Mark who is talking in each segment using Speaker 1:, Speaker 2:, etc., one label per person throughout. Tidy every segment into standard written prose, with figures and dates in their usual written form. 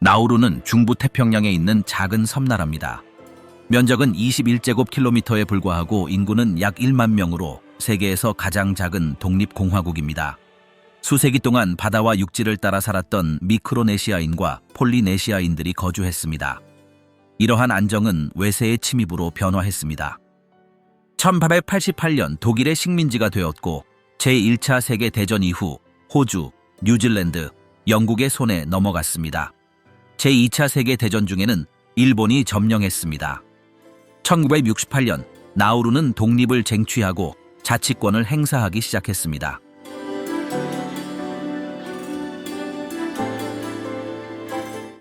Speaker 1: 나우루는 중부 태평양에 있는 작은 섬나라입니다. 면적은 21제곱킬로미터에 불과하고 인구는 약 1만 명으로 세계에서 가장 작은 독립공화국입니다. 수세기 동안 바다와 육지를 따라 살았던 미크로네시아인과 폴리네시아인들이 거주했습니다. 이러한 안정은 외세의 침입으로 변화했습니다. 1888년 독일의 식민지가 되었고 제1차 세계대전 이후 호주, 뉴질랜드, 영국의 손에 넘어갔습니다. 제2차 세계대전 중에는 일본이 점령했습니다. 1968년 나우루는 독립을 쟁취하고 자치권을 행사하기 시작했습니다.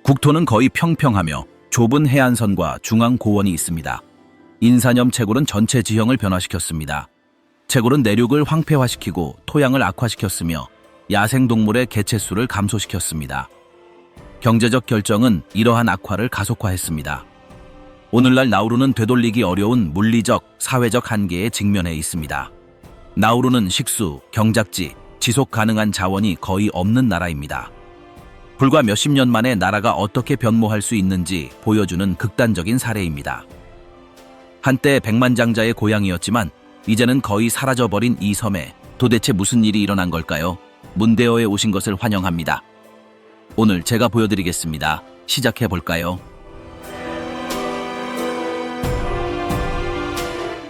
Speaker 1: 국토는 거의 평평하며 좁은 해안선과 중앙고원이 있습니다. 인산염 채굴은 전체 지형을 변화시켰습니다. 채굴은 내륙을 황폐화시키고 토양을 악화시켰으며 야생동물의 개체수를 감소시켰습니다. 경제적 결정은 이러한 악화를 가속화했습니다. 오늘날 나우루는 되돌리기 어려운 물리적, 사회적 한계에 직면해 있습니다. 나우루는 식수, 경작지, 지속 가능한 자원이 거의 없는 나라입니다. 불과 몇십 년 만에 나라가 어떻게 변모할 수 있는지 보여주는 극단적인 사례입니다. 한때 백만장자의 고향이었지만 이제는 거의 사라져버린 이 섬에 도대체 무슨 일이 일어난 걸까요? 문대어에 오신 것을 환영합니다. 오늘 제가 보여드리겠습니다. 시작해볼까요?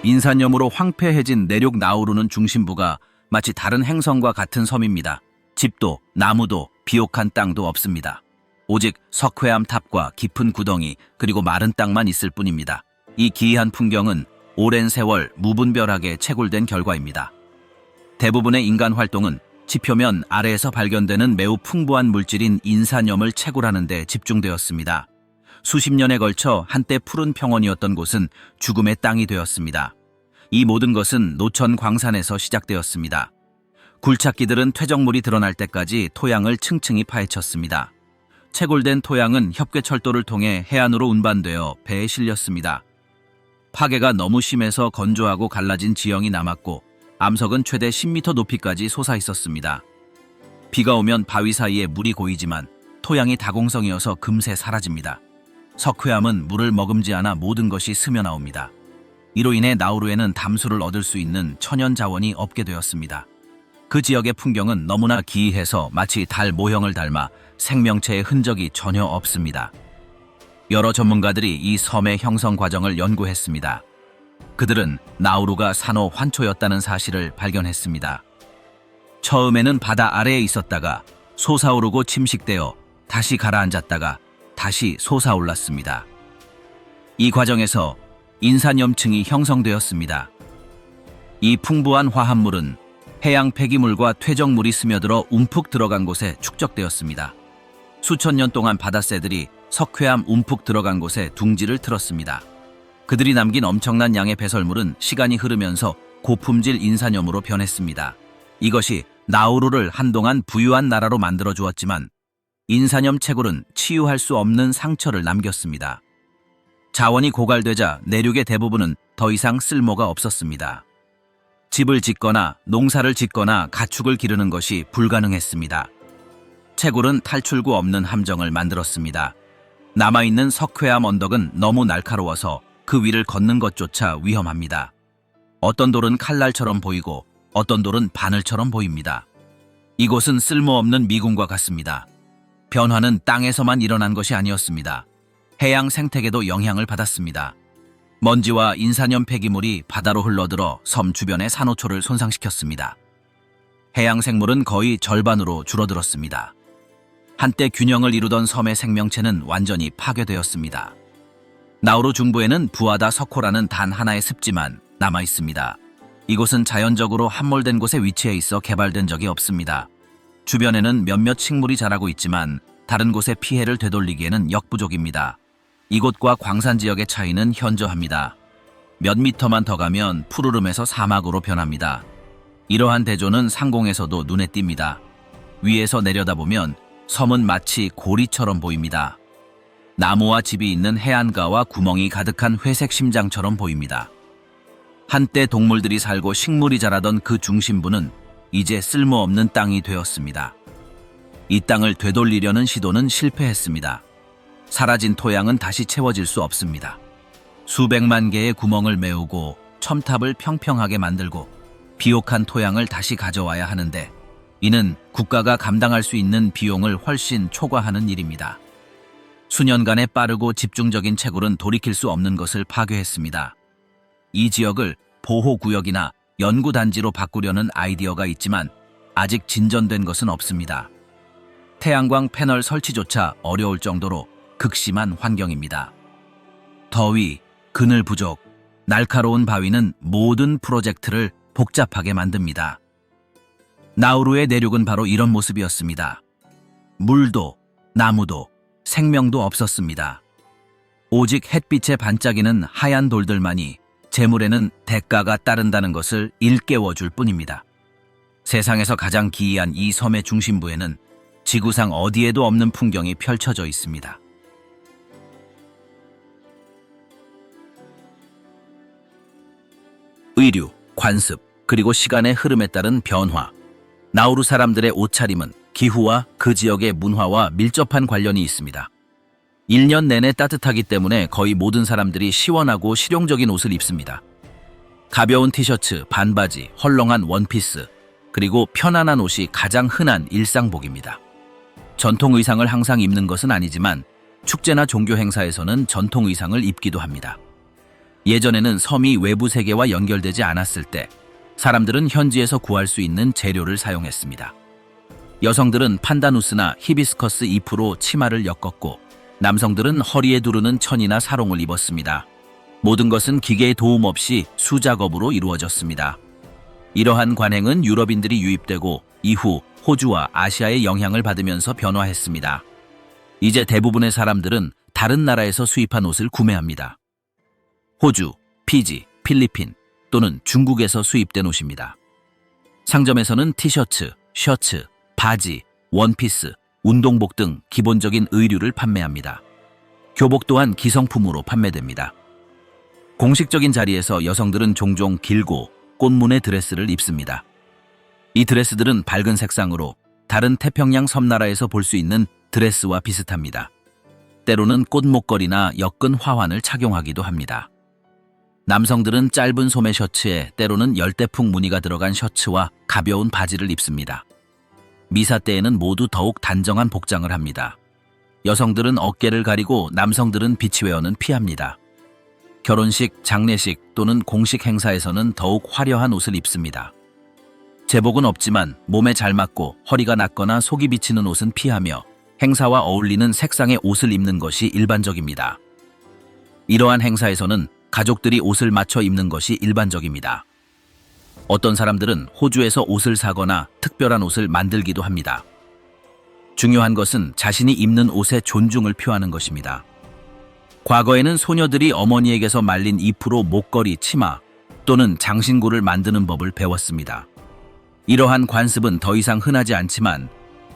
Speaker 1: 인산염으로 황폐해진 내륙 나우루는 중심부가 마치 다른 행성과 같은 섬입니다. 집도 나무도 비옥한 땅도 없습니다. 오직 석회암 탑과 깊은 구덩이 그리고 마른 땅만 있을 뿐입니다. 이 기이한 풍경은 오랜 세월 무분별하게 채굴된 결과입니다. 대부분의 인간 활동은 지표면 아래에서 발견되는 매우 풍부한 물질인 인산염을 채굴하는 데 집중되었습니다. 수십 년에 걸쳐 한때 푸른 평원이었던 곳은 죽음의 땅이 되었습니다. 이 모든 것은 노천 광산에서 시작되었습니다. 굴착기들은 퇴적물이 드러날 때까지 토양을 층층이 파헤쳤습니다. 채굴된 토양은 협괴철도를 통해 해안으로 운반되어 배에 실렸습니다. 파괴가 너무 심해서 건조하고 갈라진 지형이 남았고 암석은 최대 10m 높이까지 솟아 있었습니다. 비가 오면 바위 사이에 물이 고이지만 토양이 다공성이어서 금세 사라집니다. 석회암은 물을 머금지 않아 모든 것이 스며나옵니다. 이로 인해 나우루에는 담수를 얻을 수 있는 천연 자원이 없게 되었습니다. 그 지역의 풍경은 너무나 기이해서 마치 달 모형을 닮아 생명체의 흔적이 전혀 없습니다. 여러 전문가들이 이 섬의 형성 과정을 연구했습니다. 그들은 나우루가 산호 환초였다는 사실을 발견했습니다. 처음에는 바다 아래에 있었다가 솟아오르고 침식되어 다시 가라앉았다가 다시 솟아올랐습니다. 이 과정에서 인산염층이 형성되었습니다. 이 풍부한 화합물은 해양 폐기물과 퇴적물이 스며들어 움푹 들어간 곳에 축적되었습니다. 수천 년 동안 바다새들이 석회암 움푹 들어간 곳에 둥지를 틀었습니다. 그들이 남긴 엄청난 양의 배설물은 시간이 흐르면서 고품질 인산염으로 변했습니다. 이것이 나우루를 한동안 부유한 나라로 만들어 주었지만 인산염 채굴은 치유할 수 없는 상처를 남겼습니다. 자원이 고갈되자 내륙의 대부분은 더 이상 쓸모가 없었습니다. 집을 짓거나 농사를 짓거나 가축을 기르는 것이 불가능했습니다. 채굴은 탈출구 없는 함정을 만들었습니다. 남아있는 석회암 언덕은 너무 날카로워서 그 위를 걷는 것조차 위험합니다. 어떤 돌은 칼날처럼 보이고 어떤 돌은 바늘처럼 보입니다. 이곳은 쓸모없는 미궁과 같습니다. 변화는 땅에서만 일어난 것이 아니었습니다. 해양 생태계도 영향을 받았습니다. 먼지와 인산염 폐기물이 바다로 흘러들어 섬 주변의 산호초를 손상시켰습니다. 해양 생물은 거의 절반으로 줄어들었습니다. 한때 균형을 이루던 섬의 생명체는 완전히 파괴되었습니다. 나우루 중부에는 부아다 석호라는 단 하나의 습지만 남아 있습니다. 이곳은 자연적으로 함몰된 곳에 위치해 있어 개발된 적이 없습니다. 주변에는 몇몇 식물이 자라고 있지만 다른 곳의 피해를 되돌리기에는 역부족입니다. 이곳과 광산 지역의 차이는 현저합니다. 몇 미터만 더 가면 푸르름에서 사막으로 변합니다. 이러한 대조는 상공에서도 눈에 띕니다. 위에서 내려다보면 섬은 마치 고리처럼 보입니다. 나무와 집이 있는 해안가와 구멍이 가득한 회색 심장처럼 보입니다. 한때 동물들이 살고 식물이 자라던 그 중심부는 이제 쓸모없는 땅이 되었습니다. 이 땅을 되돌리려는 시도는 실패했습니다. 사라진 토양은 다시 채워질 수 없습니다. 수백만 개의 구멍을 메우고 첨탑을 평평하게 만들고 비옥한 토양을 다시 가져와야 하는데 이는 국가가 감당할 수 있는 비용을 훨씬 초과하는 일입니다. 수년간의 빠르고 집중적인 채굴은 돌이킬 수 없는 것을 파괴했습니다. 이 지역을 보호구역이나 연구단지로 바꾸려는 아이디어가 있지만 아직 진전된 것은 없습니다. 태양광 패널 설치조차 어려울 정도로 극심한 환경입니다. 더위, 그늘 부족, 날카로운 바위는 모든 프로젝트를 복잡하게 만듭니다. 나우루의 내륙은 바로 이런 모습이었습니다. 물도, 나무도, 생명도 없었습니다. 오직 햇빛에 반짝이는 하얀 돌들만이 재물에는 대가가 따른다는 것을 일깨워줄 뿐입니다. 세상에서 가장 기이한 이 섬의 중심부에는 지구상 어디에도 없는 풍경이 펼쳐져 있습니다. 의류, 관습, 그리고 시간의 흐름에 따른 변화. 나우루 사람들의 옷차림은 기후와 그 지역의 문화와 밀접한 관련이 있습니다. 1년 내내 따뜻하기 때문에 거의 모든 사람들이 시원하고 실용적인 옷을 입습니다. 가벼운 티셔츠, 반바지, 헐렁한 원피스, 그리고 편안한 옷이 가장 흔한 일상복입니다. 전통 의상을 항상 입는 것은 아니지만 축제나 종교 행사에서는 전통 의상을 입기도 합니다. 예전에는 섬이 외부 세계와 연결되지 않았을 때 사람들은 현지에서 구할 수 있는 재료를 사용했습니다. 여성들은 판다누스나 히비스커스 잎으로 치마를 엮었고 남성들은 허리에 두르는 천이나 사롱을 입었습니다. 모든 것은 기계의 도움 없이 수작업으로 이루어졌습니다. 이러한 관행은 유럽인들이 유입되고 이후 호주와 아시아의 영향을 받으면서 변화했습니다. 이제 대부분의 사람들은 다른 나라에서 수입한 옷을 구매합니다. 호주, 피지, 필리핀 또는 중국에서 수입된 옷입니다. 상점에서는 티셔츠, 셔츠, 바지, 원피스, 운동복 등 기본적인 의류를 판매합니다. 교복 또한 기성품으로 판매됩니다. 공식적인 자리에서 여성들은 종종 길고 꽃무늬 드레스를 입습니다. 이 드레스들은 밝은 색상으로 다른 태평양 섬나라에서 볼 수 있는 드레스와 비슷합니다. 때로는 꽃 목걸이나 엮은 화환을 착용하기도 합니다. 남성들은 짧은 소매 셔츠에 때로는 열대풍 무늬가 들어간 셔츠와 가벼운 바지를 입습니다. 미사 때에는 모두 더욱 단정한 복장을 합니다. 여성들은 어깨를 가리고 남성들은 비치웨어는 피합니다. 결혼식, 장례식 또는 공식 행사에서는 더욱 화려한 옷을 입습니다. 제복은 없지만 몸에 잘 맞고 허리가 낮거나 속이 비치는 옷은 피하며 행사와 어울리는 색상의 옷을 입는 것이 일반적입니다. 이러한 행사에서는 가족들이 옷을 맞춰 입는 것이 일반적입니다. 어떤 사람들은 호주에서 옷을 사거나 특별한 옷을 만들기도 합니다. 중요한 것은 자신이 입는 옷에 존중을 표하는 것입니다. 과거에는 소녀들이 어머니에게서 말린 잎으로 목걸이, 치마 또는 장신구를 만드는 법을 배웠습니다. 이러한 관습은 더 이상 흔하지 않지만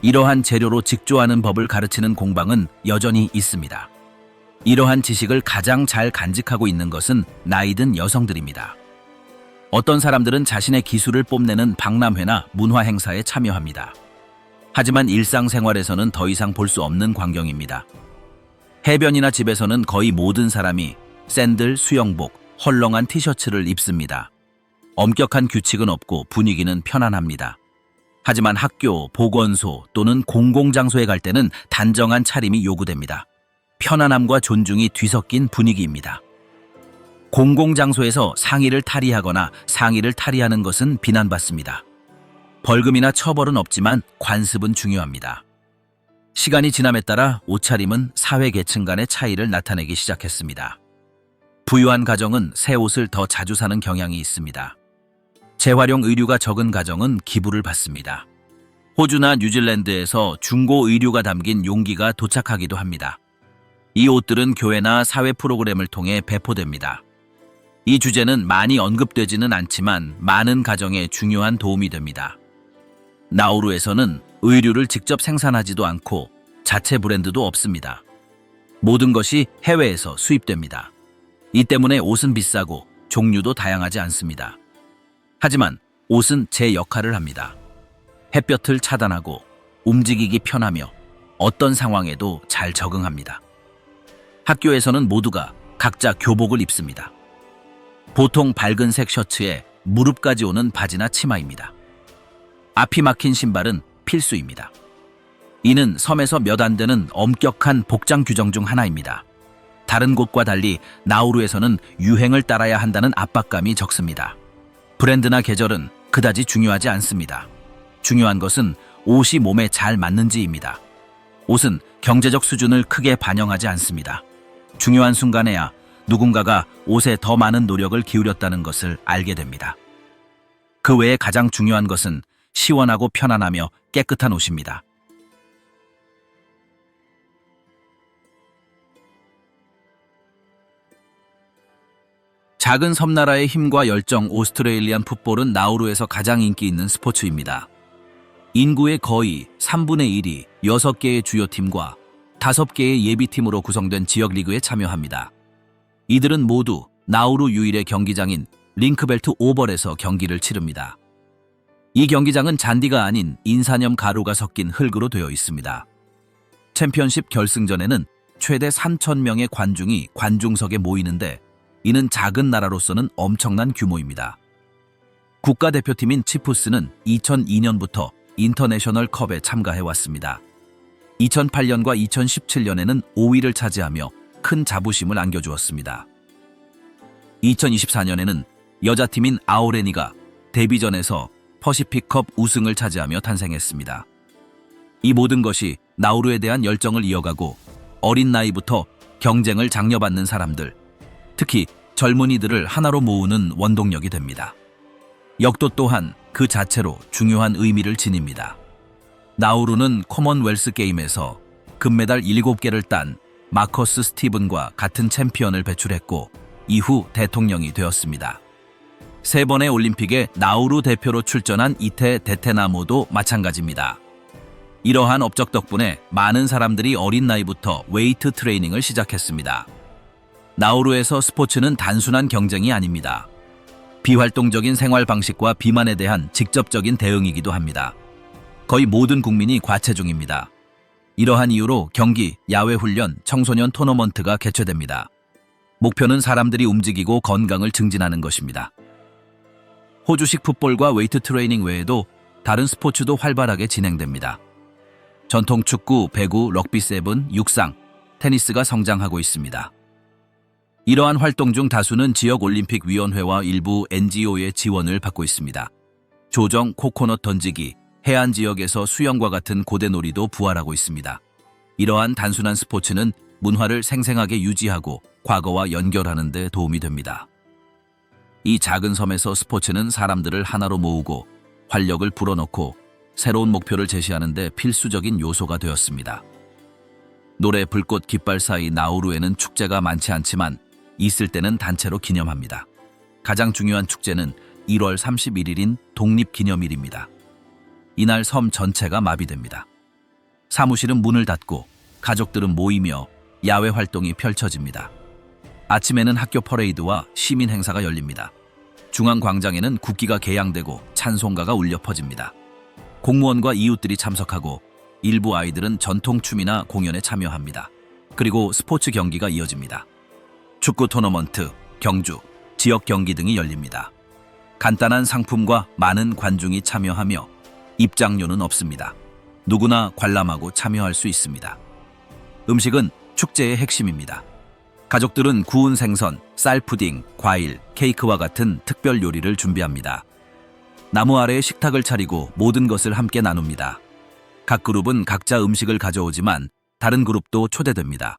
Speaker 1: 이러한 재료로 직조하는 법을 가르치는 공방은 여전히 있습니다. 이러한 지식을 가장 잘 간직하고 있는 것은 나이든 여성들입니다. 어떤 사람들은 자신의 기술을 뽐내는 박람회나 문화 행사에 참여합니다. 하지만 일상생활에서는 더 이상 볼 수 없는 광경입니다. 해변이나 집에서는 거의 모든 사람이 샌들, 수영복, 헐렁한 티셔츠를 입습니다. 엄격한 규칙은 없고 분위기는 편안합니다. 하지만 학교, 보건소 또는 공공장소에 갈 때는 단정한 차림이 요구됩니다. 편안함과 존중이 뒤섞인 분위기입니다. 공공장소에서 상의를 탈의하거나 상의를 탈의하는 것은 비난받습니다. 벌금이나 처벌은 없지만 관습은 중요합니다. 시간이 지남에 따라 옷차림은 사회 계층 간의 차이를 나타내기 시작했습니다. 부유한 가정은 새 옷을 더 자주 사는 경향이 있습니다. 재활용 의류가 적은 가정은 기부를 받습니다. 호주나 뉴질랜드에서 중고 의류가 담긴 용기가 도착하기도 합니다. 이 옷들은 교회나 사회 프로그램을 통해 배포됩니다. 이 주제는 많이 언급되지는 않지만 많은 가정에 중요한 도움이 됩니다. 나우루에서는 의류를 직접 생산하지도 않고 자체 브랜드도 없습니다. 모든 것이 해외에서 수입됩니다. 이 때문에 옷은 비싸고 종류도 다양하지 않습니다. 하지만 옷은 제 역할을 합니다. 햇볕을 차단하고 움직이기 편하며 어떤 상황에도 잘 적응합니다. 학교에서는 모두가 각자 교복을 입습니다. 보통 밝은색 셔츠에 무릎까지 오는 바지나 치마입니다. 앞이 막힌 신발은 필수입니다. 이는 섬에서 몇 안 되는 엄격한 복장 규정 중 하나입니다. 다른 곳과 달리 나우루에서는 유행을 따라야 한다는 압박감이 적습니다. 브랜드나 계절은 그다지 중요하지 않습니다. 중요한 것은 옷이 몸에 잘 맞는지입니다. 옷은 경제적 수준을 크게 반영하지 않습니다. 중요한 순간에야 누군가가 옷에 더 많은 노력을 기울였다는 것을 알게 됩니다. 그 외에 가장 중요한 것은 시원하고 편안하며 깨끗한 옷입니다. 작은 섬나라의 힘과 열정. 오스트레일리안 풋볼은 나우루에서 가장 인기 있는 스포츠입니다. 인구의 거의 3분의 1이 6개의 주요 팀과 5개의 예비팀으로 구성된 지역 리그에 참여합니다. 이들은 모두 나우루 유일의 경기장인 링크벨트 오벌에서 경기를 치릅니다. 이 경기장은 잔디가 아닌 인산염 가루가 섞인 흙으로 되어 있습니다. 챔피언십 결승전에는 최대 3,000명의 관중이 관중석에 모이는데 이는 작은 나라로서는 엄청난 규모입니다. 국가대표팀인 치프스는 2002년부터 인터내셔널 컵에 참가해왔습니다. 2008년과 2017년에는 5위를 차지하며 큰 자부심을 안겨주었습니다. 2024년에는 여자팀인 아오레니가 데뷔전에서 퍼시픽컵 우승을 차지하며 탄생했습니다. 이 모든 것이 나우루에 대한 열정을 이어가고 어린 나이부터 경쟁을 장려받는 사람들, 특히 젊은이들을 하나로 모으는 원동력이 됩니다. 역도 또한 그 자체로 중요한 의미를 지닙니다. 나우루는 코먼웰스 게임에서 금메달 7개를 딴 마커스 스티븐과 같은 챔피언을 배출했고 이후 대통령이 되었습니다. 3번의 올림픽에 나우루 대표로 출전한 이테 데테나모도 마찬가지입니다. 이러한 업적 덕분에 많은 사람들이 어린 나이부터 웨이트 트레이닝을 시작했습니다. 나우루에서 스포츠는 단순한 경쟁이 아닙니다. 비활동적인 생활 방식과 비만에 대한 직접적인 대응이기도 합니다. 거의 모든 국민이 과체중입니다. 이러한 이유로 경기, 야외 훈련, 청소년 토너먼트가 개최됩니다. 목표는 사람들이 움직이고 건강을 증진하는 것입니다. 호주식 풋볼과 웨이트 트레이닝 외에도 다른 스포츠도 활발하게 진행됩니다. 전통 축구, 배구, 럭비 세븐, 육상, 테니스가 성장하고 있습니다. 이러한 활동 중 다수는 지역올림픽위원회와 일부 NGO의 지원을 받고 있습니다. 조정, 코코넛 던지기, 해안 지역에서 수영과 같은 고대놀이도 부활하고 있습니다. 이러한 단순한 스포츠는 문화를 생생하게 유지하고 과거와 연결하는 데 도움이 됩니다. 이 작은 섬에서 스포츠는 사람들을 하나로 모으고 활력을 불어넣고 새로운 목표를 제시하는 데 필수적인 요소가 되었습니다. 노래, 불꽃, 깃발 사이 나우루에는 축제가 많지 않지만 있을 때는 단체로 기념합니다. 가장 중요한 축제는 1월 31일인 독립기념일입니다. 이날 섬 전체가 마비됩니다. 사무실은 문을 닫고 가족들은 모이며 야외 활동이 펼쳐집니다. 아침에는 학교 퍼레이드와 시민 행사가 열립니다. 중앙광장에는 국기가 개양되고 찬송가가 울려 퍼집니다. 공무원과 이웃들이 참석하고 일부 아이들은 전통춤이나 공연에 참여합니다. 그리고 스포츠 경기가 이어집니다. 축구 토너먼트, 경주, 지역 경기 등이 열립니다. 간단한 상품과 많은 관중이 참여하며 입장료는 없습니다. 누구나 관람하고 참여할 수 있습니다. 음식은 축제의 핵심입니다. 가족들은 구운 생선, 쌀 푸딩, 과일, 케이크와 같은 특별 요리를 준비합니다. 나무 아래에 식탁을 차리고 모든 것을 함께 나눕니다. 각 그룹은 각자 음식을 가져오지만 다른 그룹도 초대됩니다.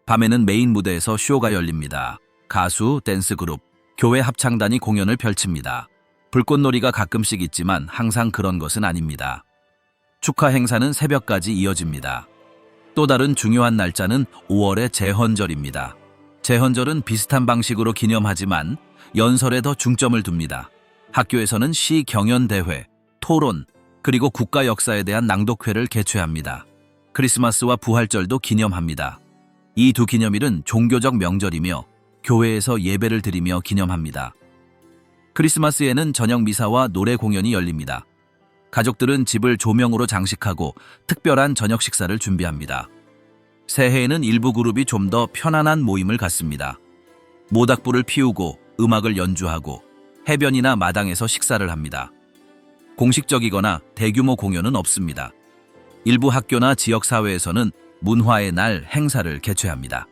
Speaker 1: 밤에는 메인 무대에서 쇼가 열립니다. 가수, 댄스 그룹, 교회 합창단이 공연을 펼칩니다. 불꽃놀이가 가끔씩 있지만 항상 그런 것은 아닙니다. 축하 행사는 새벽까지 이어집니다. 또 다른 중요한 날짜는 5월의 제헌절입니다. 제헌절은 비슷한 방식으로 기념하지만 연설에 더 중점을 둡니다. 학교에서는 시 경연대회, 토론, 그리고 국가 역사에 대한 낭독회를 개최합니다. 크리스마스와 부활절도 기념합니다. 이 두 기념일은 종교적 명절이며 교회에서 예배를 드리며 기념합니다. 크리스마스에는 저녁 미사와 노래 공연이 열립니다. 가족들은 집을 조명으로 장식하고 특별한 저녁 식사를 준비합니다. 새해에는 일부 그룹이 좀 더 편안한 모임을 갖습니다. 모닥불을 피우고 음악을 연주하고 해변이나 마당에서 식사를 합니다. 공식적이거나 대규모 공연은 없습니다. 일부 학교나 지역사회에서는 문화의 날 행사를 개최합니다.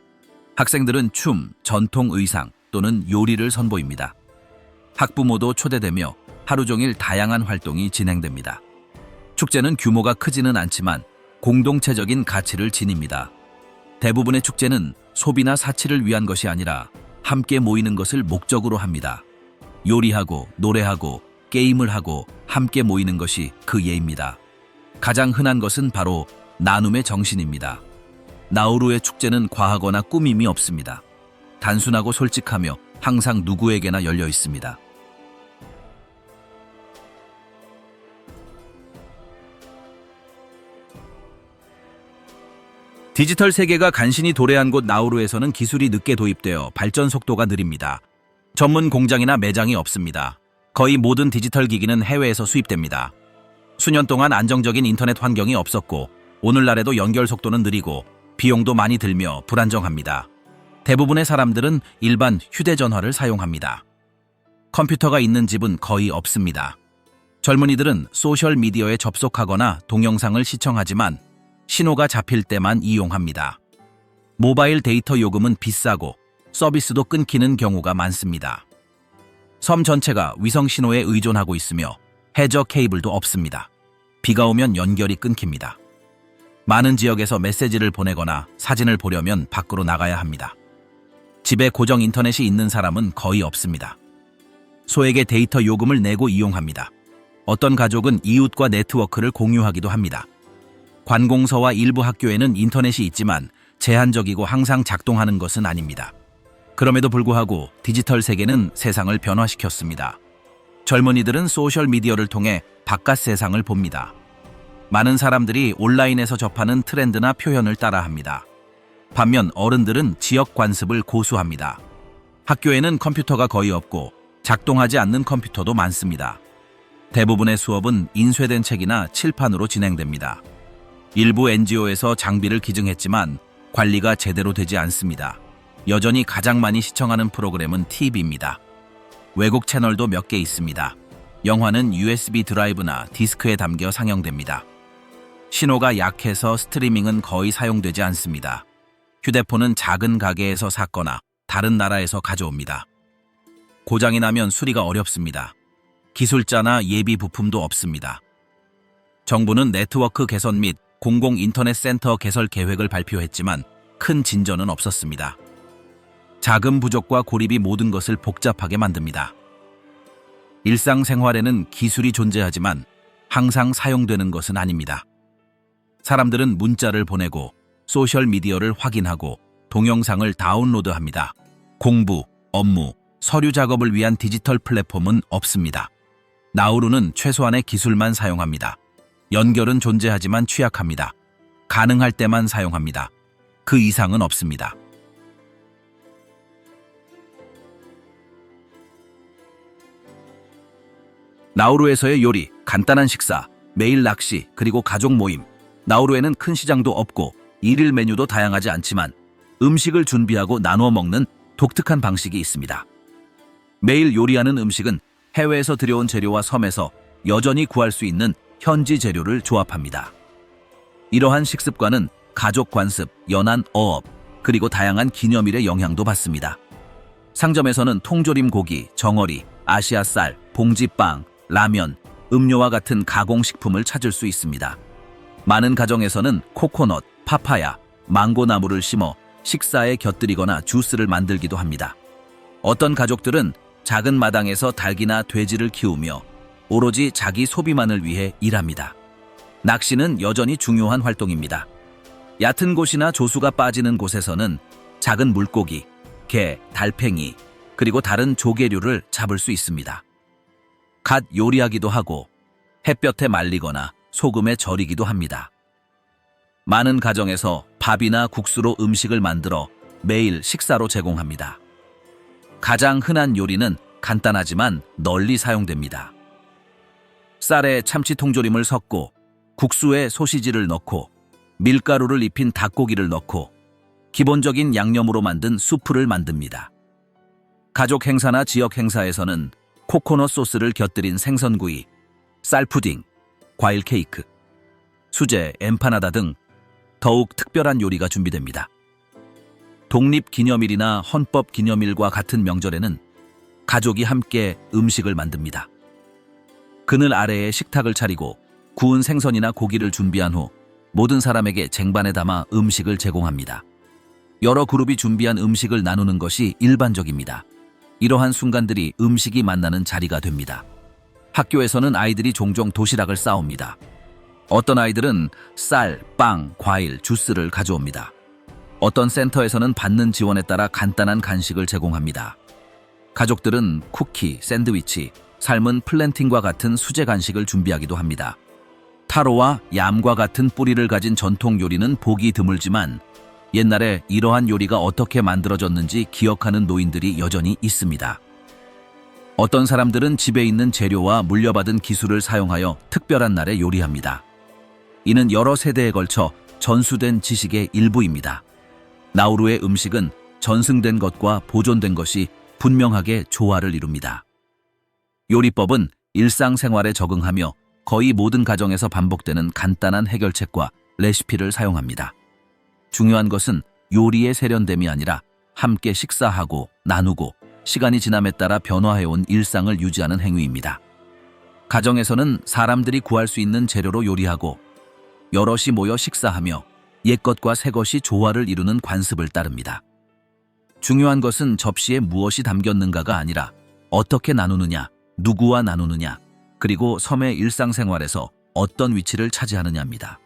Speaker 1: 학생들은 춤, 전통 의상 또는 요리를 선보입니다. 학부모도 초대되며 하루 종일 다양한 활동이 진행됩니다. 축제는 규모가 크지는 않지만 공동체적인 가치를 지닙니다. 대부분의 축제는 소비나 사치를 위한 것이 아니라 함께 모이는 것을 목적으로 합니다. 요리하고 노래하고 게임을 하고 함께 모이는 것이 그 예입니다. 가장 흔한 것은 바로 나눔의 정신입니다. 나우루의 축제는 과하거나 꾸밈이 없습니다. 단순하고 솔직하며 항상 누구에게나 열려 있습니다. 디지털 세계가 간신히 도래한 곳 나우루에서는 기술이 늦게 도입되어 발전 속도가 느립니다. 전문 공장이나 매장이 없습니다. 거의 모든 디지털 기기는 해외에서 수입됩니다. 수년 동안 안정적인 인터넷 환경이 없었고 오늘날에도 연결 속도는 느리고 비용도 많이 들며 불안정합니다. 대부분의 사람들은 일반 휴대전화를 사용합니다. 컴퓨터가 있는 집은 거의 없습니다. 젊은이들은 소셜미디어에 접속하거나 동영상을 시청하지만 신호가 잡힐 때만 이용합니다. 모바일 데이터 요금은 비싸고 서비스도 끊기는 경우가 많습니다. 섬 전체가 위성 신호에 의존하고 있으며 해저 케이블도 없습니다. 비가 오면 연결이 끊깁니다. 많은 지역에서 메시지를 보내거나 사진을 보려면 밖으로 나가야 합니다. 집에 고정 인터넷이 있는 사람은 거의 없습니다. 소액의 데이터 요금을 내고 이용합니다. 어떤 가족은 이웃과 네트워크를 공유하기도 합니다. 관공서와 일부 학교에는 인터넷이 있지만 제한적이고 항상 작동하는 것은 아닙니다. 그럼에도 불구하고 디지털 세계는 세상을 변화시켰습니다. 젊은이들은 소셜미디어를 통해 바깥 세상을 봅니다. 많은 사람들이 온라인에서 접하는 트렌드나 표현을 따라합니다. 반면 어른들은 지역 관습을 고수합니다. 학교에는 컴퓨터가 거의 없고 작동하지 않는 컴퓨터도 많습니다. 대부분의 수업은 인쇄된 책이나 칠판으로 진행됩니다. 일부 NGO에서 장비를 기증했지만 관리가 제대로 되지 않습니다. 여전히 가장 많이 시청하는 프로그램은 TV입니다. 외국 채널도 몇 개 있습니다. 영화는 USB 드라이브나 디스크에 담겨 상영됩니다. 신호가 약해서 스트리밍은 거의 사용되지 않습니다. 휴대폰은 작은 가게에서 샀거나 다른 나라에서 가져옵니다. 고장이 나면 수리가 어렵습니다. 기술자나 예비 부품도 없습니다. 정부는 네트워크 개선 및 공공 인터넷 센터 개설 계획을 발표했지만 큰 진전은 없었습니다. 자금 부족과 고립이 모든 것을 복잡하게 만듭니다. 일상생활에는 기술이 존재하지만 항상 사용되는 것은 아닙니다. 사람들은 문자를 보내고 소셜미디어를 확인하고 동영상을 다운로드합니다. 공부, 업무, 서류 작업을 위한 디지털 플랫폼은 없습니다. 나우루는 최소한의 기술만 사용합니다. 연결은 존재하지만 취약합니다. 가능할 때만 사용합니다. 그 이상은 없습니다. 나우루에서의 요리, 간단한 식사, 매일 낚시, 그리고 가족 모임. 나우루에는 큰 시장도 없고 일일 메뉴도 다양하지 않지만 음식을 준비하고 나누어 먹는 독특한 방식이 있습니다. 매일 요리하는 음식은 해외에서 들여온 재료와 섬에서 여전히 구할 수 있는 현지 재료를 조합합니다. 이러한 식습관은 가족 관습, 연안 어업, 그리고 다양한 기념일의 영향도 받습니다. 상점에서는 통조림 고기, 정어리, 아시아 쌀, 봉지빵, 라면, 음료와 같은 가공식품을 찾을 수 있습니다. 많은 가정에서는 코코넛, 파파야, 망고나무를 심어 식사에 곁들이거나 주스를 만들기도 합니다. 어떤 가족들은 작은 마당에서 닭이나 돼지를 키우며 오로지 자기 소비만을 위해 일합니다. 낚시는 여전히 중요한 활동입니다. 얕은 곳이나 조수가 빠지는 곳에서는 작은 물고기, 게, 달팽이, 그리고 다른 조개류를 잡을 수 있습니다. 갓 요리하기도 하고 햇볕에 말리거나 소금에 절이기도 합니다. 많은 가정에서 밥이나 국수로 음식을 만들어 매일 식사로 제공합니다. 가장 흔한 요리는 간단하지만 널리 사용됩니다. 쌀에 참치 통조림을 섞고 국수에 소시지를 넣고 밀가루를 입힌 닭고기를 넣고 기본적인 양념으로 만든 수프를 만듭니다. 가족 행사나 지역 행사에서는 코코넛 소스를 곁들인 생선구이, 쌀푸딩, 과일 케이크, 수제, 엠파나다 등 더욱 특별한 요리가 준비됩니다. 독립기념일이나 헌법기념일과 같은 명절에는 가족이 함께 음식을 만듭니다. 그늘 아래에 식탁을 차리고 구운 생선이나 고기를 준비한 후 모든 사람에게 쟁반에 담아 음식을 제공합니다. 여러 그룹이 준비한 음식을 나누는 것이 일반적입니다. 이러한 순간들이 음식이 만나는 자리가 됩니다. 학교에서는 아이들이 종종 도시락을 싸옵니다. 어떤 아이들은 쌀, 빵, 과일, 주스를 가져옵니다. 어떤 센터에서는 받는 지원에 따라 간단한 간식을 제공합니다. 가족들은 쿠키, 샌드위치, 삶은 플랜팅과 같은 수제 간식을 준비하기도 합니다. 타로와 얌과 같은 뿌리를 가진 전통 요리는 보기 드물지만 옛날에 이러한 요리가 어떻게 만들어졌는지 기억하는 노인들이 여전히 있습니다. 어떤 사람들은 집에 있는 재료와 물려받은 기술을 사용하여 특별한 날에 요리합니다. 이는 여러 세대에 걸쳐 전수된 지식의 일부입니다. 나우루의 음식은 전승된 것과 보존된 것이 분명하게 조화를 이룹니다. 요리법은 일상생활에 적응하며 거의 모든 가정에서 반복되는 간단한 해결책과 레시피를 사용합니다. 중요한 것은 요리의 세련됨이 아니라 함께 식사하고 나누고 시간이 지남에 따라 변화해온 일상을 유지하는 행위입니다. 가정에서는 사람들이 구할 수 있는 재료로 요리하고 여럿이 모여 식사하며 옛것과 새것이 조화를 이루는 관습을 따릅니다. 중요한 것은 접시에 무엇이 담겼는가가 아니라 어떻게 나누느냐, 누구와 나누느냐, 그리고 섬의 일상생활에서 어떤 위치를 차지하느냐입니다.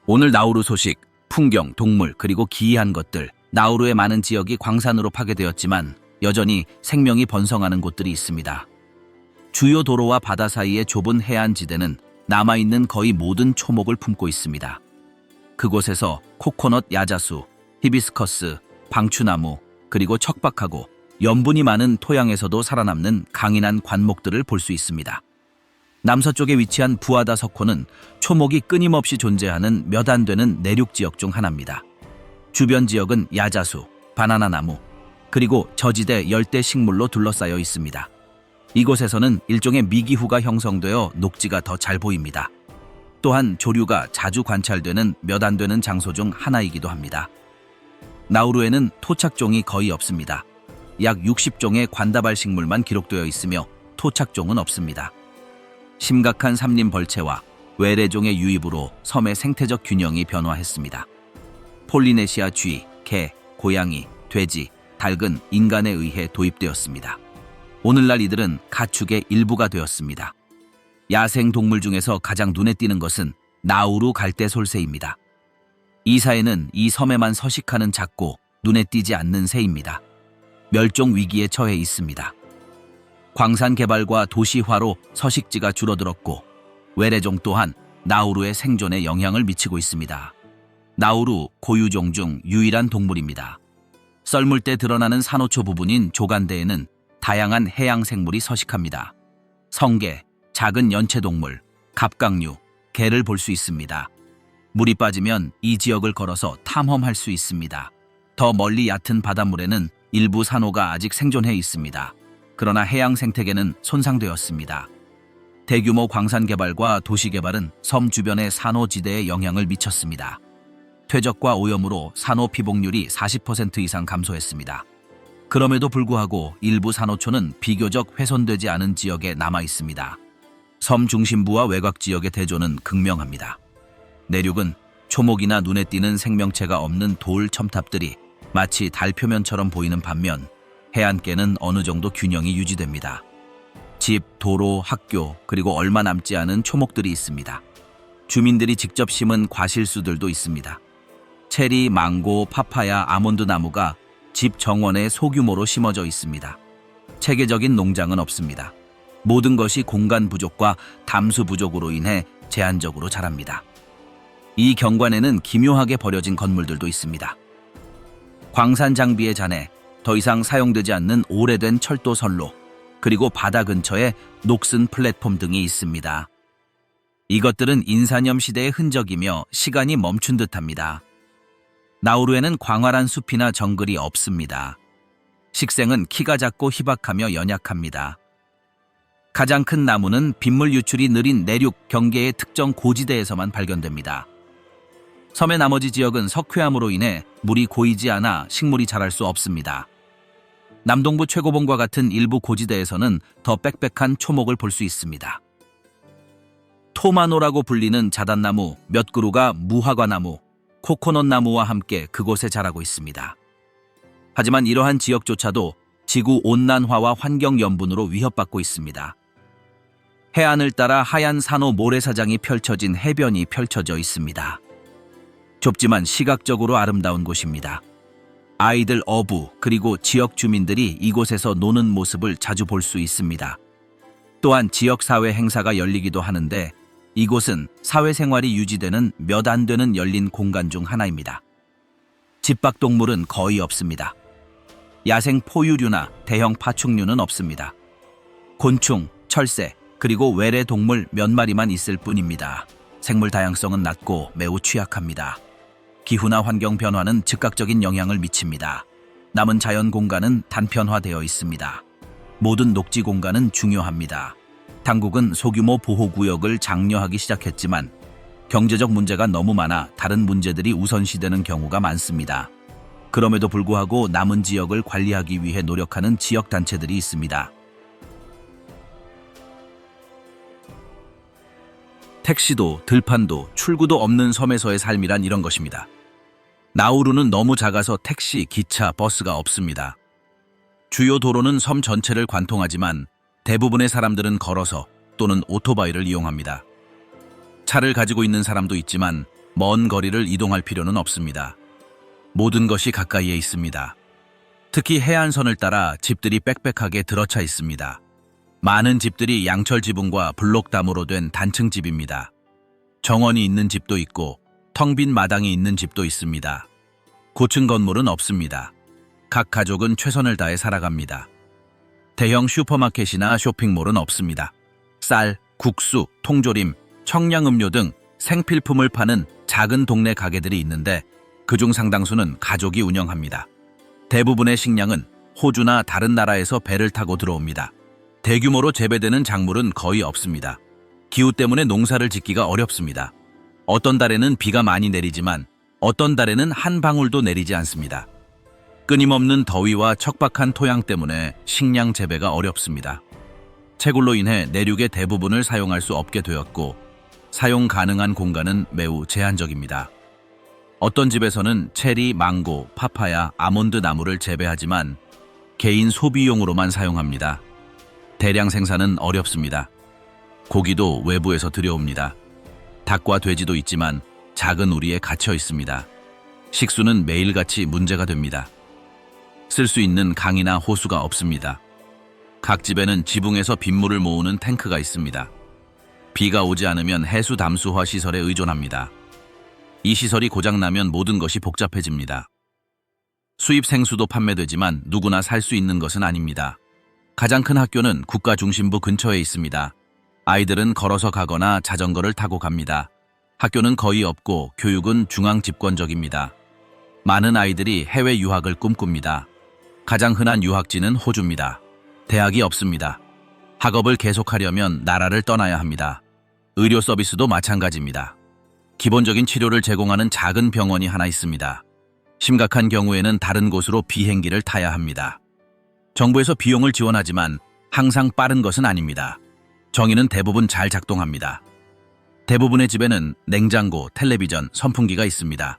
Speaker 1: 오늘 나우루 소식, 풍경, 동물, 그리고 기이한 것들. 나우루의 많은 지역이 광산으로 파괴되었지만 여전히 생명이 번성하는 곳들이 있습니다. 주요 도로와 바다 사이의 좁은 해안지대는 남아있는 거의 모든 초목을 품고 있습니다. 그곳에서 코코넛 야자수, 히비스커스, 방추나무, 그리고 척박하고 염분이 많은 토양에서도 살아남는 강인한 관목들을 볼 수 있습니다. 남서쪽에 위치한 부하다 석호는 초목이 끊임없이 존재하는 몇 안 되는 내륙 지역 중 하나입니다. 주변 지역은 야자수, 바나나나무, 그리고 저지대 열대 식물로 둘러싸여 있습니다. 이곳에서는 일종의 미기후가 형성되어 녹지가 더 잘 보입니다. 또한 조류가 자주 관찰되는 몇 안 되는 장소 중 하나이기도 합니다. 나우루에는 토착종이 거의 없습니다. 약 60종의 관다발 식물만 기록되어 있으며 토착종은 없습니다. 심각한 삼림 벌채와 외래종의 유입으로 섬의 생태적 균형이 변화했습니다. 폴리네시아 쥐, 개, 고양이, 돼지, 닭은 인간에 의해 도입되었습니다. 오늘날 이들은 가축의 일부가 되었습니다. 야생 동물 중에서 가장 눈에 띄는 것은 나우루 갈대솔새입니다. 이 사회는 이 섬에만 서식하는 작고 눈에 띄지 않는 새입니다. 멸종 위기에 처해 있습니다. 광산 개발과 도시화로 서식지가 줄어들었고 외래종 또한 나우루의 생존에 영향을 미치고 있습니다. 나우루 고유종 중 유일한 동물입니다. 썰물 때 드러나는 산호초 부분인 조간대에는 다양한 해양 생물이 서식합니다. 성게, 작은 연체동물, 갑각류, 개를 볼 수 있습니다. 물이 빠지면 이 지역을 걸어서 탐험할 수 있습니다. 더 멀리 얕은 바닷물에는 일부 산호가 아직 생존해 있습니다. 그러나 해양 생태계는 손상되었습니다. 대규모 광산 개발과 도시 개발은 섬 주변의 산호지대에 영향을 미쳤습니다. 퇴적과 오염으로 산호 피복률이 40% 이상 감소했습니다. 그럼에도 불구하고 일부 산호초는 비교적 훼손되지 않은 지역에 남아 있습니다. 섬 중심부와 외곽 지역의 대조는 극명합니다. 내륙은 초목이나 눈에 띄는 생명체가 없는 돌 첨탑들이 마치 달 표면처럼 보이는 반면 해안가는 어느 정도 균형이 유지됩니다. 집, 도로, 학교, 그리고 얼마 남지 않은 초목들이 있습니다. 주민들이 직접 심은 과실수들도 있습니다. 체리, 망고, 파파야, 아몬드 나무가 집 정원에 소규모로 심어져 있습니다. 체계적인 농장은 없습니다. 모든 것이 공간 부족과 담수 부족으로 인해 제한적으로 자랍니다. 이 경관에는 기묘하게 버려진 건물들도 있습니다. 광산 장비의 잔해, 더 이상 사용되지 않는 오래된 철도 선로, 그리고 바다 근처에 녹슨 플랫폼 등이 있습니다. 이것들은 인사념 시대의 흔적이며 시간이 멈춘 듯합니다. 나우루에는 광활한 숲이나 정글이 없습니다. 식생은 키가 작고 희박하며 연약합니다. 가장 큰 나무는 빗물 유출이 느린 내륙 경계의 특정 고지대에서만 발견됩니다. 섬의 나머지 지역은 석회암으로 인해 물이 고이지 않아 식물이 자랄 수 없습니다. 남동부 최고봉과 같은 일부 고지대에서는 더 빽빽한 초목을 볼 수 있습니다. 토마노라고 불리는 자단나무 몇 그루가 무화과나무, 코코넛 나무와 함께 그곳에 자라고 있습니다. 하지만 이러한 지역조차도 지구 온난화와 환경 염분으로 위협받고 있습니다. 해안을 따라 하얀 산호 모래사장이 펼쳐진 해변이 펼쳐져 있습니다. 좁지만 시각적으로 아름다운 곳입니다. 아이들 어부 그리고 지역 주민들이 이곳에서 노는 모습을 자주 볼 수 있습니다. 또한 지역사회 행사가 열리기도 하는데 이곳은 사회생활이 유지되는 몇 안 되는 열린 공간 중 하나입니다. 집박동물은 거의 없습니다. 야생 포유류나 대형 파충류는 없습니다. 곤충, 철새, 그리고 외래 동물 몇 마리만 있을 뿐입니다. 생물 다양성은 낮고 매우 취약합니다. 기후나 환경 변화는 즉각적인 영향을 미칩니다. 남은 자연 공간은 단편화되어 있습니다. 모든 녹지 공간은 중요합니다. 당국은 소규모 보호구역을 장려하기 시작했지만 경제적 문제가 너무 많아 다른 문제들이 우선시되는 경우가 많습니다. 그럼에도 불구하고 남은 지역을 관리하기 위해 노력하는 지역단체들이 있습니다. 택시도, 들판도, 출구도 없는 섬에서의 삶이란 이런 것입니다. 나우루는 너무 작아서 택시, 기차, 버스가 없습니다. 주요 도로는 섬 전체를 관통하지만 대부분의 사람들은 걸어서 또는 오토바이를 이용합니다. 차를 가지고 있는 사람도 있지만 먼 거리를 이동할 필요는 없습니다. 모든 것이 가까이에 있습니다. 특히 해안선을 따라 집들이 빽빽하게 들어차 있습니다. 많은 집들이 양철 지붕과 블록담으로 된 단층 집입니다. 정원이 있는 집도 있고 텅 빈 마당이 있는 집도 있습니다. 고층 건물은 없습니다. 각 가족은 최선을 다해 살아갑니다. 대형 슈퍼마켓이나 쇼핑몰은 없습니다. 쌀, 국수, 통조림, 청량음료 등 생필품을 파는 작은 동네 가게들이 있는데 그중 상당수는 가족이 운영합니다. 대부분의 식량은 호주나 다른 나라에서 배를 타고 들어옵니다. 대규모로 재배되는 작물은 거의 없습니다. 기후 때문에 농사를 짓기가 어렵습니다. 어떤 달에는 비가 많이 내리지만 어떤 달에는 한 방울도 내리지 않습니다. 끊임없는 더위와 척박한 토양 때문에 식량 재배가 어렵습니다. 채굴로 인해 내륙의 대부분을 사용할 수 없게 되었고 사용 가능한 공간은 매우 제한적입니다. 어떤 집에서는 체리, 망고, 파파야, 아몬드 나무를 재배하지만 개인 소비용으로만 사용합니다. 대량 생산은 어렵습니다. 고기도 외부에서 들여옵니다. 닭과 돼지도 있지만 작은 우리에 갇혀 있습니다. 식수는 매일같이 문제가 됩니다. 쓸 수 있는 강이나 호수가 없습니다. 각 집에는 지붕에서 빗물을 모으는 탱크가 있습니다. 비가 오지 않으면 해수 담수화 시설에 의존합니다. 이 시설이 고장나면 모든 것이 복잡해집니다. 수입 생수도 판매되지만 누구나 살 수 있는 것은 아닙니다. 가장 큰 학교는 국가 중심부 근처에 있습니다. 아이들은 걸어서 가거나 자전거를 타고 갑니다. 학교는 거의 없고 교육은 중앙 집권적입니다. 많은 아이들이 해외 유학을 꿈꿉니다. 가장 흔한 유학지는 호주입니다. 대학이 없습니다. 학업을 계속하려면 나라를 떠나야 합니다. 의료 서비스도 마찬가지입니다. 기본적인 치료를 제공하는 작은 병원이 하나 있습니다. 심각한 경우에는 다른 곳으로 비행기를 타야 합니다. 정부에서 비용을 지원하지만 항상 빠른 것은 아닙니다. 정의는 대부분 잘 작동합니다. 대부분의 집에는 냉장고, 텔레비전, 선풍기가 있습니다.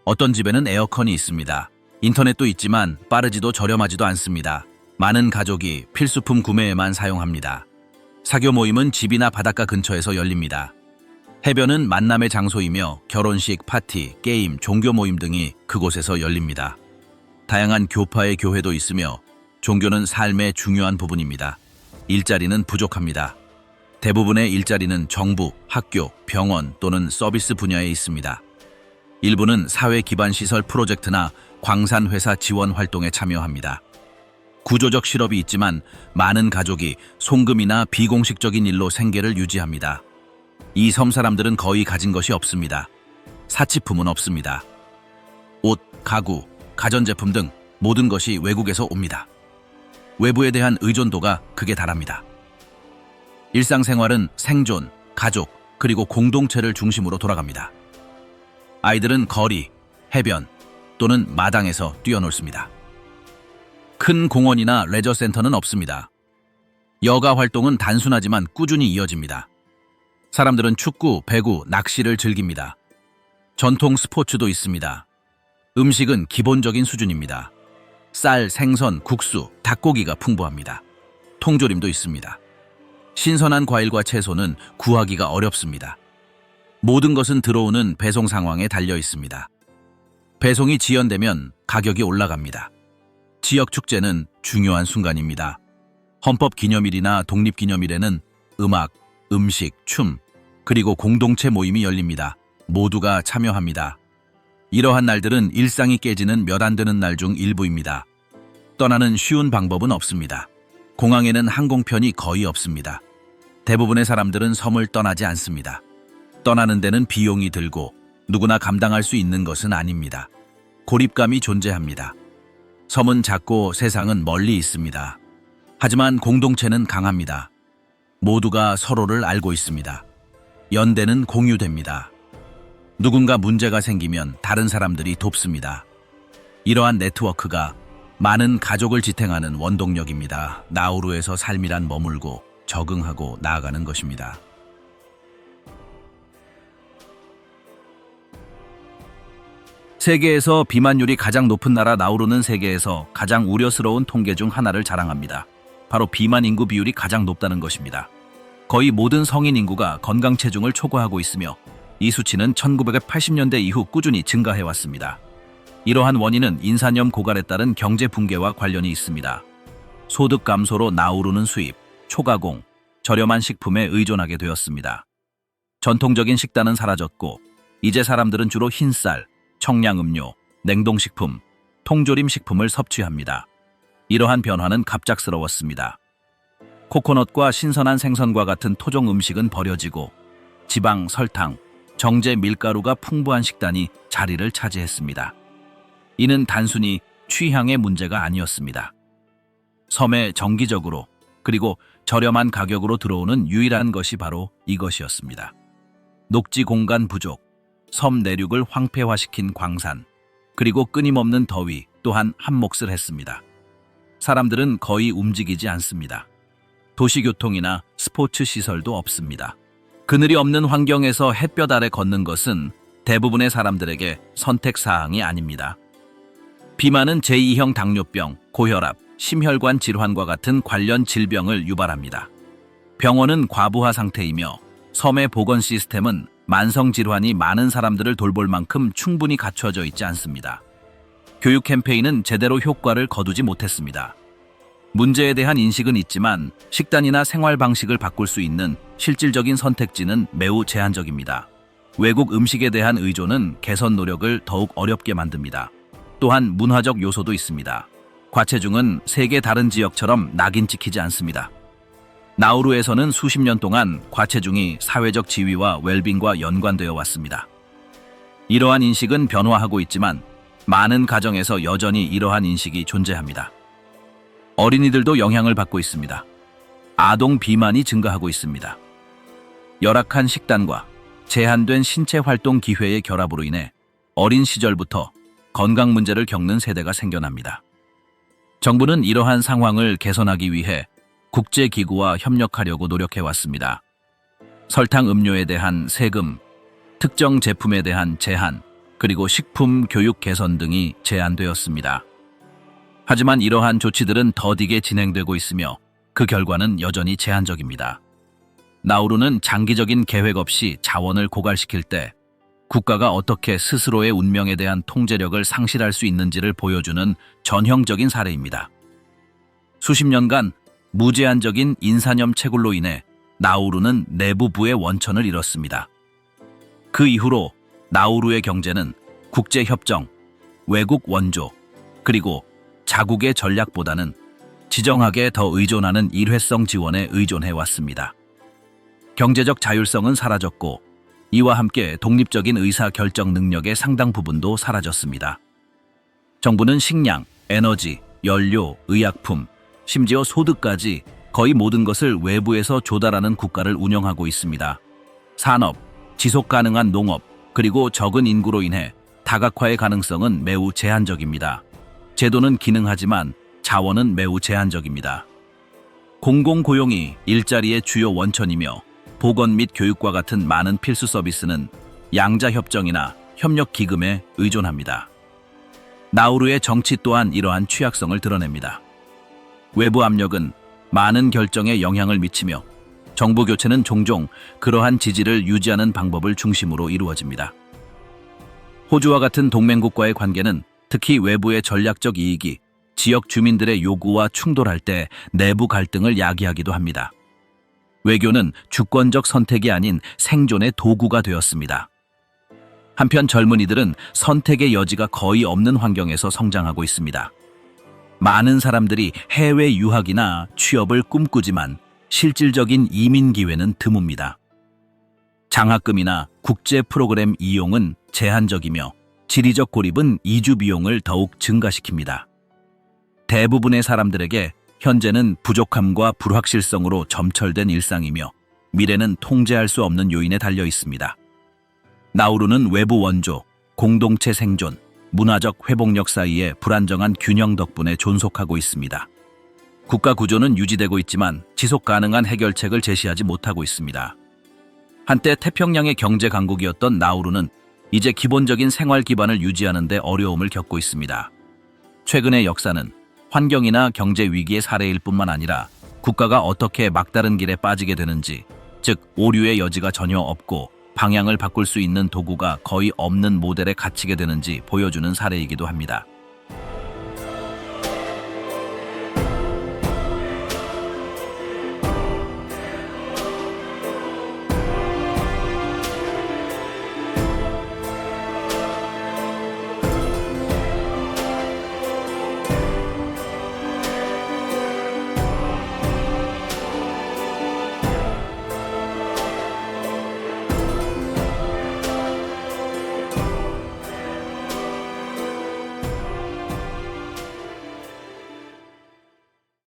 Speaker 1: 어떤 집에는 에어컨이 있습니다. 인터넷도 있지만 빠르지도 저렴하지도 않습니다. 많은 가족이 필수품 구매에만 사용합니다. 사교 모임은 집이나 바닷가 근처에서 열립니다. 해변은 만남의 장소이며 결혼식, 파티, 게임, 종교 모임 등이 그곳에서 열립니다. 다양한 교파의 교회도 있으며 종교는 삶의 중요한 부분입니다. 일자리는 부족합니다. 대부분의 일자리는 정부, 학교, 병원 또는 서비스 분야에 있습니다. 일부는 사회 기반 시설 프로젝트나 광산회사 지원 활동에 참여합니다. 구조적 실업이 있지만 많은 가족이 송금이나 비공식적인 일로 생계를 유지합니다. 이 섬 사람들은 거의 가진 것이 없습니다. 사치품은 없습니다. 옷, 가구, 가전제품 등 모든 것이 외국에서 옵니다. 외부에 대한 의존도가 극에 달합니다. 일상생활은 생존, 가족, 그리고 공동체를 중심으로 돌아갑니다. 아이들은 거리, 해변 또는 마당에서 뛰어놀습니다. 큰 공원이나 레저센터는 없습니다. 여가 활동은 단순하지만 꾸준히 이어집니다. 사람들은 축구, 배구, 낚시를 즐깁니다. 전통 스포츠도 있습니다. 음식은 기본적인 수준입니다. 쌀, 생선, 국수, 닭고기가 풍부합니다. 통조림도 있습니다. 신선한 과일과 채소는 구하기가 어렵습니다. 모든 것은 들어오는 배송 상황에 달려 있습니다. 배송이 지연되면 가격이 올라갑니다. 지역 축제는 중요한 순간입니다. 헌법 기념일이나 독립 기념일에는 음악, 음식, 춤, 그리고 공동체 모임이 열립니다. 모두가 참여합니다. 이러한 날들은 일상이 깨지는 몇 안 되는 날 중 일부입니다. 떠나는 쉬운 방법은 없습니다. 공항에는 항공편이 거의 없습니다. 대부분의 사람들은 섬을 떠나지 않습니다. 떠나는 데는 비용이 들고 누구나 감당할 수 있는 것은 아닙니다. 고립감이 존재합니다. 섬은 작고 세상은 멀리 있습니다. 하지만 공동체는 강합니다. 모두가 서로를 알고 있습니다. 연대는 공유됩니다. 누군가 문제가 생기면 다른 사람들이 돕습니다. 이러한 네트워크가 많은 가족을 지탱하는 원동력입니다. 나우루에서 삶이란 머물고 적응하고 나아가는 것입니다. 세계에서 비만율이 가장 높은 나라 나우루는 세계에서 가장 우려스러운 통계 중 하나를 자랑합니다. 바로 비만 인구 비율이 가장 높다는 것입니다. 거의 모든 성인 인구가 건강 체중을 초과하고 있으며 이 수치는 1980년대 이후 꾸준히 증가해왔습니다. 이러한 원인은 인산염 고갈에 따른 경제 붕괴와 관련이 있습니다. 소득 감소로 나우루는 수입, 초가공, 저렴한 식품에 의존하게 되었습니다. 전통적인 식단은 사라졌고 이제 사람들은 주로 흰쌀, 청량음료, 냉동식품, 통조림 식품을 섭취합니다. 이러한 변화는 갑작스러웠습니다. 코코넛과 신선한 생선과 같은 토종 음식은 버려지고 지방, 설탕, 정제 밀가루가 풍부한 식단이 자리를 차지했습니다. 이는 단순히 취향의 문제가 아니었습니다. 섬에 정기적으로 그리고 저렴한 가격으로 들어오는 유일한 것이 바로 이것이었습니다. 녹지 공간 부족, 섬 내륙을 황폐화시킨 광산, 그리고 끊임없는 더위 또한 한몫을 했습니다. 사람들은 거의 움직이지 않습니다. 도시교통이나 스포츠 시설도 없습니다. 그늘이 없는 환경에서 햇볕 아래 걷는 것은 대부분의 사람들에게 선택사항이 아닙니다. 비만은 제2형 당뇨병, 고혈압, 심혈관 질환과 같은 관련 질병을 유발합니다. 병원은 과부하 상태이며 섬의 보건 시스템은 만성질환이 많은 사람들을 돌볼 만큼 충분히 갖춰져 있지 않습니다. 교육 캠페인은 제대로 효과를 거두지 못했습니다. 문제에 대한 인식은 있지만 식단이나 생활 방식을 바꿀 수 있는 실질적인 선택지는 매우 제한적입니다. 외국 음식에 대한 의존은 개선 노력을 더욱 어렵게 만듭니다. 또한 문화적 요소도 있습니다. 과체중은 세계 다른 지역처럼 낙인 찍히지 않습니다. 나우루에서는 수십 년 동안 과체중이 사회적 지위와 웰빙과 연관되어 왔습니다. 이러한 인식은 변화하고 있지만 많은 가정에서 여전히 이러한 인식이 존재합니다. 어린이들도 영향을 받고 있습니다. 아동 비만이 증가하고 있습니다. 열악한 식단과 제한된 신체 활동 기회의 결합으로 인해 어린 시절부터 건강 문제를 겪는 세대가 생겨납니다. 정부는 이러한 상황을 개선하기 위해 국제기구와 협력하려고 노력해왔습니다. 설탕 음료에 대한 세금, 특정 제품에 대한 제한, 그리고 식품 교육 개선 등이 제안되었습니다. 하지만 이러한 조치들은 더디게 진행되고 있으며 그 결과는 여전히 제한적입니다. 나우루는 장기적인 계획 없이 자원을 고갈시킬 때 국가가 어떻게 스스로의 운명에 대한 통제력을 상실할 수 있는지를 보여주는 전형적인 사례입니다. 수십 년간 무제한적인 인산염 채굴로 인해 나우루는 내부부의 원천을 잃었습니다. 그 이후로 나우루의 경제는 국제협정, 외국 원조, 그리고 자국의 전략보다는 지정학에 더 의존하는 일회성 지원에 의존해 왔습니다. 경제적 자율성은 사라졌고 이와 함께 독립적인 의사 결정 능력의 상당 부분도 사라졌습니다. 정부는 식량, 에너지, 연료, 의약품, 심지어 소득까지 거의 모든 것을 외부에서 조달하는 국가를 운영하고 있습니다. 산업, 지속 가능한 농업, 그리고 적은 인구로 인해 다각화의 가능성은 매우 제한적입니다. 제도는 기능하지만 자원은 매우 제한적입니다. 공공고용이 일자리의 주요 원천이며 보건 및 교육과 같은 많은 필수 서비스는 양자협정이나 협력기금에 의존합니다. 나우루의 정치 또한 이러한 취약성을 드러냅니다. 외부 압력은 많은 결정에 영향을 미치며 정부 교체는 종종 그러한 지지를 유지하는 방법을 중심으로 이루어집니다. 호주와 같은 동맹국과의 관계는 특히 외부의 전략적 이익이 지역 주민들의 요구와 충돌할 때 내부 갈등을 야기하기도 합니다. 외교는 주권적 선택이 아닌 생존의 도구가 되었습니다. 한편 젊은이들은 선택의 여지가 거의 없는 환경에서 성장하고 있습니다. 많은 사람들이 해외 유학이나 취업을 꿈꾸지만 실질적인 이민 기회는 드뭅니다. 장학금이나 국제 프로그램 이용은 제한적이며 지리적 고립은 이주 비용을 더욱 증가시킵니다. 대부분의 사람들에게 현재는 부족함과 불확실성으로 점철된 일상이며 미래는 통제할 수 없는 요인에 달려 있습니다. 나우루는 외부 원조, 공동체 생존, 문화적 회복력 사이의 불안정한 균형 덕분에 존속하고 있습니다. 국가 구조는 유지되고 있지만 지속 가능한 해결책을 제시하지 못하고 있습니다. 한때 태평양의 경제 강국이었던 나우루는 이제 기본적인 생활 기반을 유지하는 데 어려움을 겪고 있습니다. 최근의 역사는 환경이나 경제 위기의 사례일 뿐만 아니라 국가가 어떻게 막다른 길에 빠지게 되는지, 즉 오류의 여지가 전혀 없고 방향을 바꿀 수 있는 도구가 거의 없는 모델에 갇히게 되는지 보여주는 사례이기도 합니다.